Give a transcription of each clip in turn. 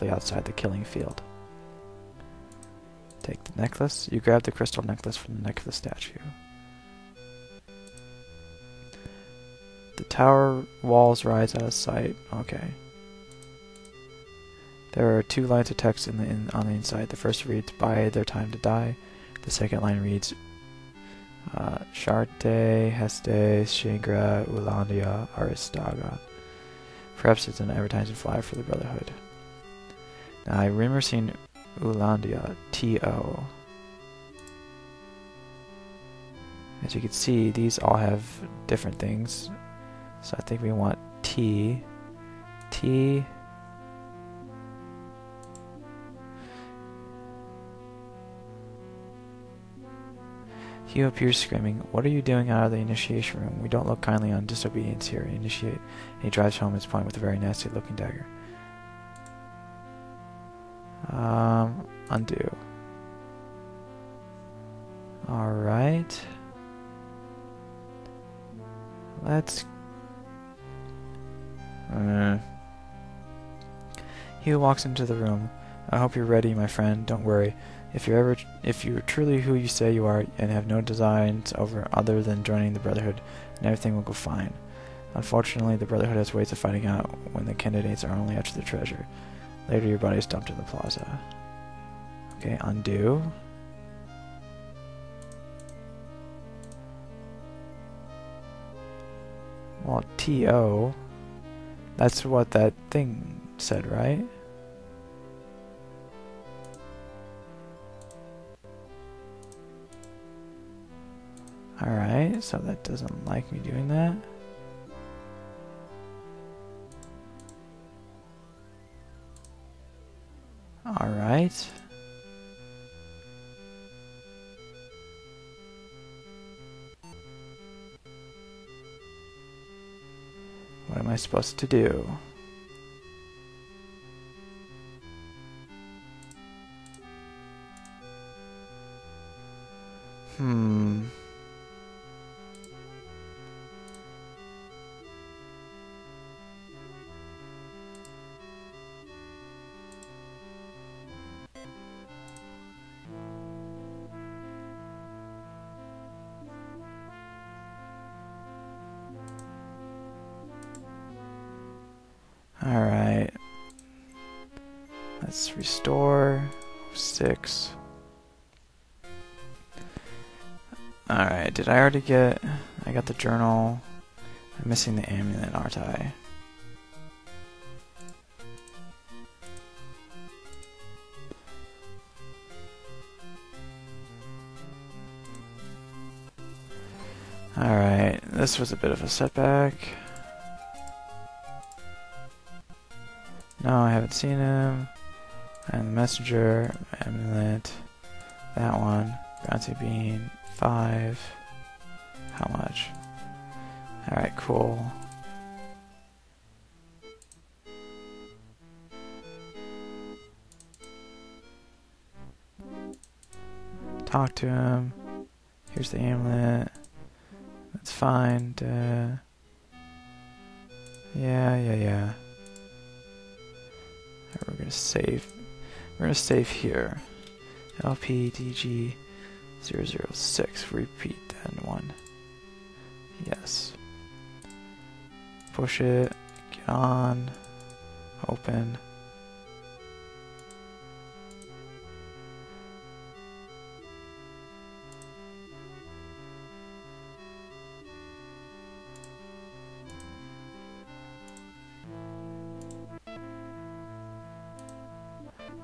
outside the killing field. Take the necklace. You grab the crystal necklace from the neck of the statue. The tower walls rise out of sight. Okay. There are 2 lines of text on the inside. The first reads, "Bide their time to die." The second line reads, Sharte, Heste, Shingra, Ulandia, Aristaga. Perhaps it's an advertising flyer for the Brotherhood. Now, I remember seeing Ulandia, T-O. As you can see, these all have different things. So I think we want T. T. He appears screaming, "What are you doing out of the initiation room? We don't look kindly on disobedience here. Initiate." And he drives home his point with a very nasty looking dagger. Undo. Alright. Let's... He walks into the room. "I hope you're ready, my friend. Don't worry. If you're truly who you say you are and have no designs other than joining the Brotherhood, then everything will go fine. Unfortunately, the Brotherhood has ways of finding out when the candidates are only after the treasure. Later, your body is dumped in the plaza." Okay, undo. Well, T-O. That's what that thing said, right? Alright, so that doesn't like me doing that. Alright. What am I supposed to do? Alright. Let's restore 6. Alright, did I already get... I got the journal. I'm missing the amulet, aren't I? Alright, this was a bit of a setback. No, I haven't seen him. And the messenger, amulet, that one, bouncy bean, 5. How much? Alright, cool. Talk to him. Here's the amulet. Let's find, yeah. We're gonna save. We're gonna save here. LPDG006. Repeat then 1. Yes. Push it. Get on. Open.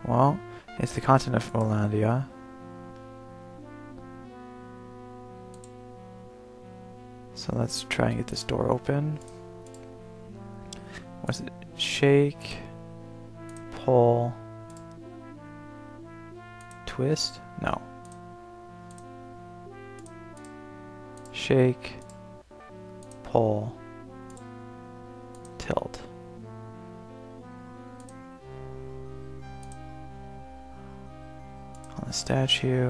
Well, it's the continent of Molandia. So let's try and get this door open. What's it? Shake, pull, twist? No. Shake, pull, tilt. On the statue.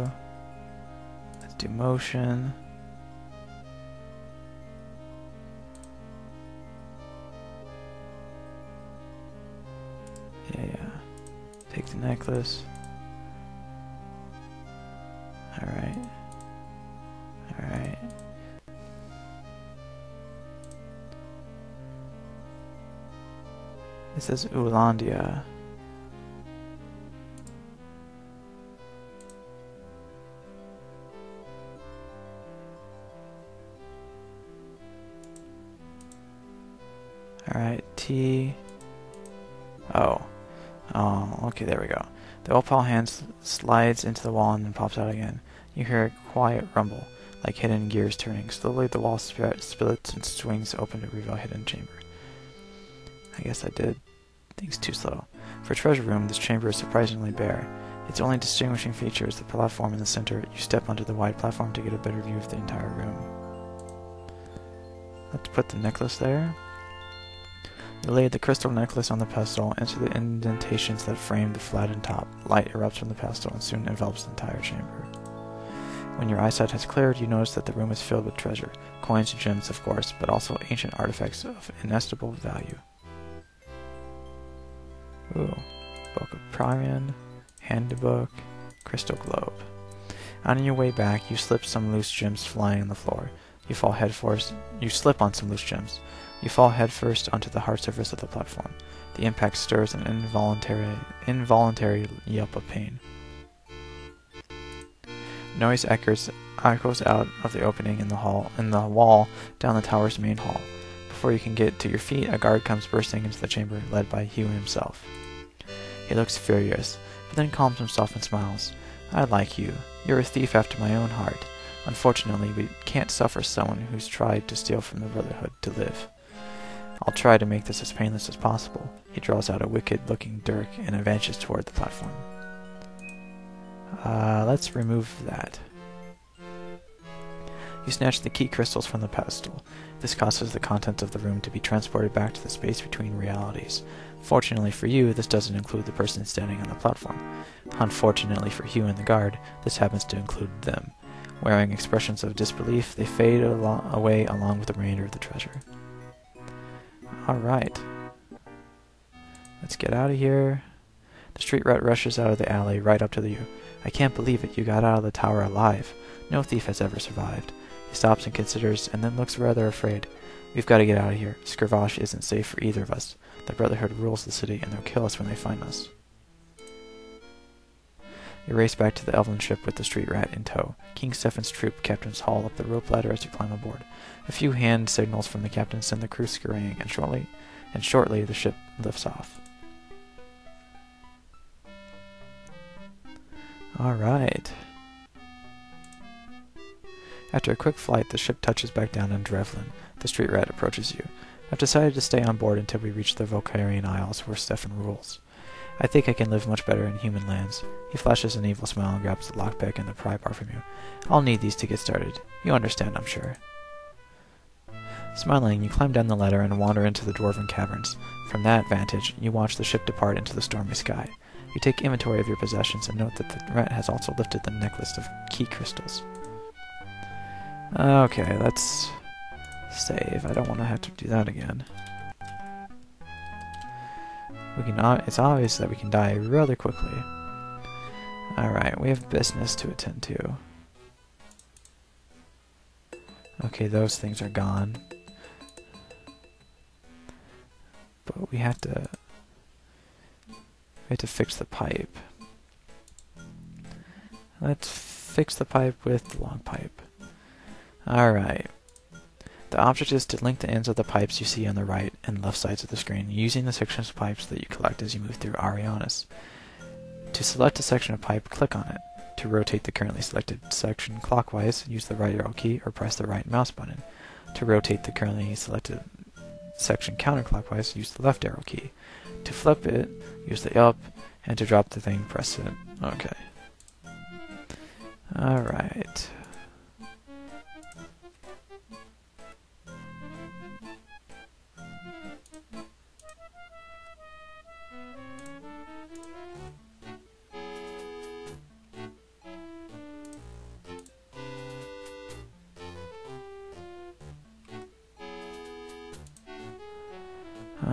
Let's do motion. Yeah. Take the necklace. Alright. Alright. This is Ulandia. Alright, T. Oh. Oh, okay, there we go. The opal hand slides into the wall and then pops out again. You hear a quiet rumble, like hidden gears turning. Slowly the wall splits and swings open to reveal a hidden chamber. I guess I did things too slow. For a treasure room, this chamber is surprisingly bare. Its only distinguishing feature is the platform in the center. You step onto the wide platform to get a better view of the entire room. Let's put the necklace there. You lay the crystal necklace on the pedestal, enter the indentations that frame the flattened top. Light erupts from the pedestal and soon envelops the entire chamber. When your eyesight has cleared, you notice that the room is filled with treasure. Coins and gems, of course, but also ancient artifacts of inestimable value. Ooh. Book of Prion, Handbook, Crystal Globe. On your way back, you slip some loose gems flying on the floor. You fall headfirst. You slip on some loose gems. You fall headfirst onto the hard surface of the platform. The impact stirs an involuntary yelp of pain. Noise echoes out of the opening in the wall down the tower's main hall. Before you can get to your feet, a guard comes bursting into the chamber, led by Hugh himself. He looks furious, but then calms himself and smiles. I like you. You're a thief after my own heart. Unfortunately, we can't suffer someone who's tried to steal from the Brotherhood to live. I'll try to make this as painless as possible. He draws out a wicked-looking dirk and advances toward the platform. Let's remove that. You snatch the key crystals from the pedestal. This causes the contents of the room to be transported back to the space between realities. Fortunately for you, this doesn't include the person standing on the platform. Unfortunately for Hugh and the guard, this happens to include them. Wearing expressions of disbelief, they fade away along with the remainder of the treasure. Alright. Let's get out of here. The street rat rushes out of the alley right up to you. I can't believe it, you got out of the tower alive. No thief has ever survived. He stops and considers, and then looks rather afraid. We've got to get out of here. Skravash isn't safe for either of us. The Brotherhood rules the city, and they'll kill us when they find us. You race back to the elven ship with the street rat in tow. King Stefan's troop captains haul up the rope ladder as you climb aboard. A few hand signals from the captain send the crew scurrying, and shortly the ship lifts off. Alright. After a quick flight, the ship touches back down on Drevlin. The street rat approaches you. I've decided to stay on board until we reach the Volcarian Isles, where Stefan rules. I think I can live much better in human lands. He flashes an evil smile and grabs the lockpick and the pry bar from you. I'll need these to get started. You understand, I'm sure. Smiling, you climb down the ladder and wander into the dwarven caverns. From that vantage, you watch the ship depart into the stormy sky. You take inventory of your possessions and note that the rat has also lifted the necklace of key crystals. Okay, let's save. I don't want to have to do that again. It's obvious that we can die rather quickly. Alright, we have business to attend to. Okay, those things are gone. But we have to fix the pipe. Let's fix the pipe with the long pipe. Alright. The object is to link the ends of the pipes you see on the right and left sides of the screen, using the sections of pipes that you collect as you move through Arianus. To select a section of pipe, click on it. To rotate the currently selected section clockwise, use the right arrow key or press the right mouse button. To rotate the currently selected section counterclockwise, use the left arrow key. To flip it, use the up, and to drop the thing, press it. Okay. Alright.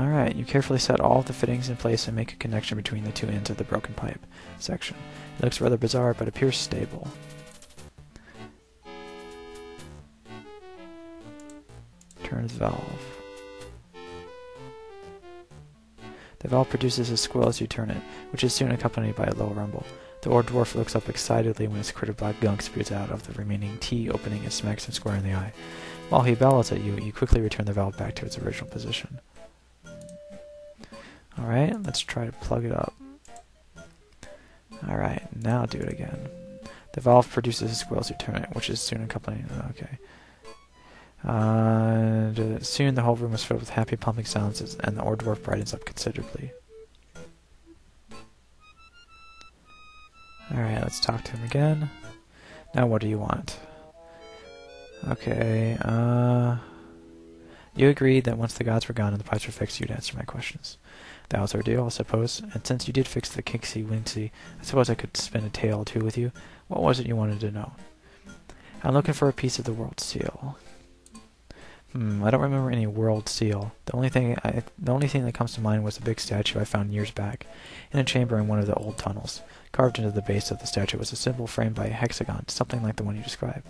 Alright, you carefully set all of the fittings in place and make a connection between the two ends of the broken pipe section. It looks rather bizarre, but appears stable. Turn the valve. The valve produces a squeal as you turn it, which is soon accompanied by a low rumble. The ore dwarf looks up excitedly when his crit of black gunk spews out of the remaining T opening and smacks him square in the eye. While he bellows at you, you quickly return the valve back to its original position. Alright, let's try to plug it up. Alright, now do it again. The valve produces a squeal as you turn it, which is soon accompanied. Okay. Soon the whole room is filled with happy pumping sounds, and the ore dwarf brightens up considerably. Alright, let's talk to him again. Now what do you want? Okay, you agreed that once the gods were gone and the pipes were fixed, you'd answer my questions. That was our deal, I suppose, and since you did fix the Kicksey-Winsey, I suppose I could spin a tale or two with you. What was it you wanted to know? I'm looking for a piece of the world seal. I don't remember any world seal. The only thing that comes to mind was a big statue I found years back, in a chamber in one of the old tunnels. Carved into the base of the statue was a symbol framed by a hexagon, something like the one you described.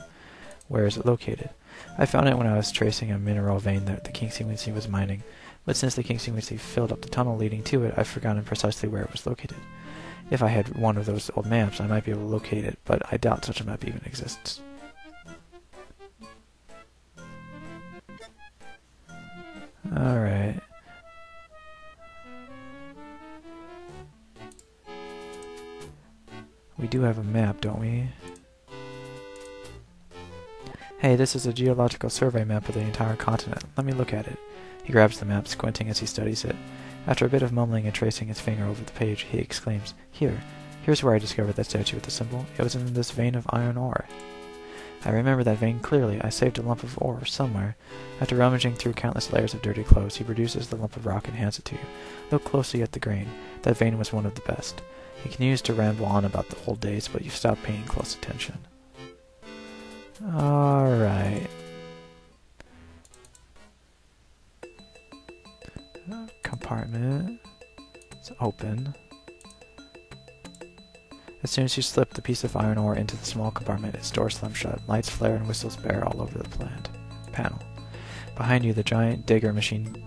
Where is it located? I found it when I was tracing a mineral vein that the Kicksey-Winsey was mining, but since the Kicksey-Winsey filled up the tunnel leading to it, I've forgotten precisely where it was located. If I had one of those old maps, I might be able to locate it, but I doubt such a map even exists. Alright. We do have a map, don't we? Hey, this is a geological survey map of the entire continent. Let me look at it. He grabs the map, squinting as he studies it. After a bit of mumbling and tracing his finger over the page, he exclaims, Here's where I discovered that statue with the symbol. It was in this vein of iron ore. I remember that vein clearly. I saved a lump of ore somewhere. After rummaging through countless layers of dirty clothes, he produces the lump of rock and hands it to you. Look closely at the grain. That vein was one of the best. He continues to ramble on about the old days, but you've stopped paying close attention. Alright. Compartment. It's open. As soon as you slip the piece of iron ore into the small compartment, its door slams shut. Lights flare and whistles bear all over the panel. Behind you, the giant digger machine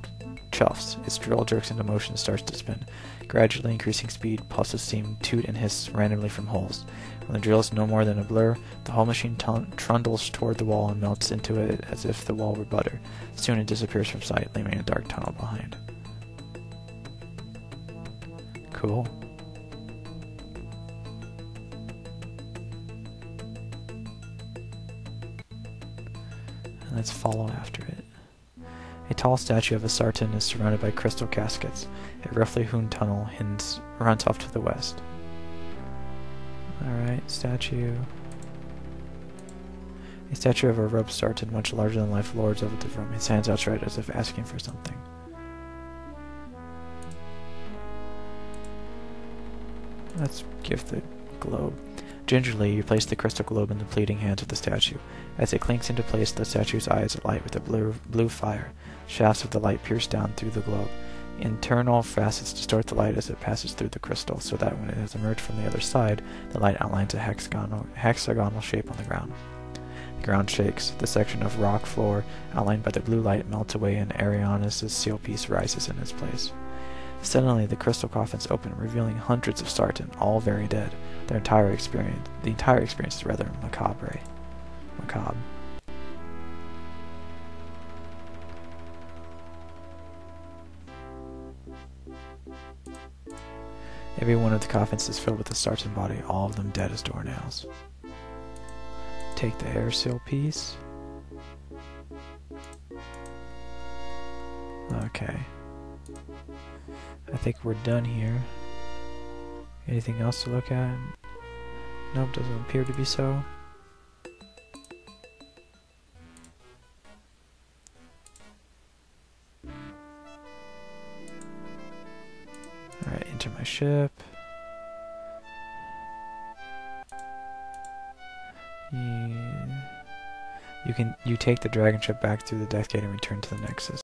chuffs. Its drill jerks into motion and starts to spin. Gradually increasing speed, pulses steam toot and hiss randomly from holes. When the drill is no more than a blur, the whole machine trundles toward the wall and melts into it as if the wall were butter. Soon it disappears from sight, leaving a dark tunnel behind. Cool. Let's follow after it. A tall statue of a Sartan is surrounded by crystal caskets. A roughly hewn tunnel runs off to the west. Alright, statue. A statue of a robed Sartan, much larger than life, lords over the room, his hands outstretched as if asking for something. Let's give the globe. Gingerly, you place the crystal globe in the pleading hands of the statue. As it clinks into place, the statue's eyes alight with a blue fire. Shafts of the light pierce down through the globe. Internal facets distort the light as it passes through the crystal, so that when it has emerged from the other side, the light outlines a hexagonal shape on the ground. The ground shakes. The section of rock floor outlined by the blue light melts away, and Arianus' seal piece rises in its place. Suddenly, the crystal coffins open, revealing hundreds of Sartan, all very dead. The entire experience is rather macabre. Every one of the coffins is filled with a Sartan body, all of them dead as doornails. Take the air seal piece. Okay. I think we're done here. Anything else to look at? Nope, doesn't appear to be so. Alright, enter my ship. You take the dragon ship back through the death gate and return to the Nexus.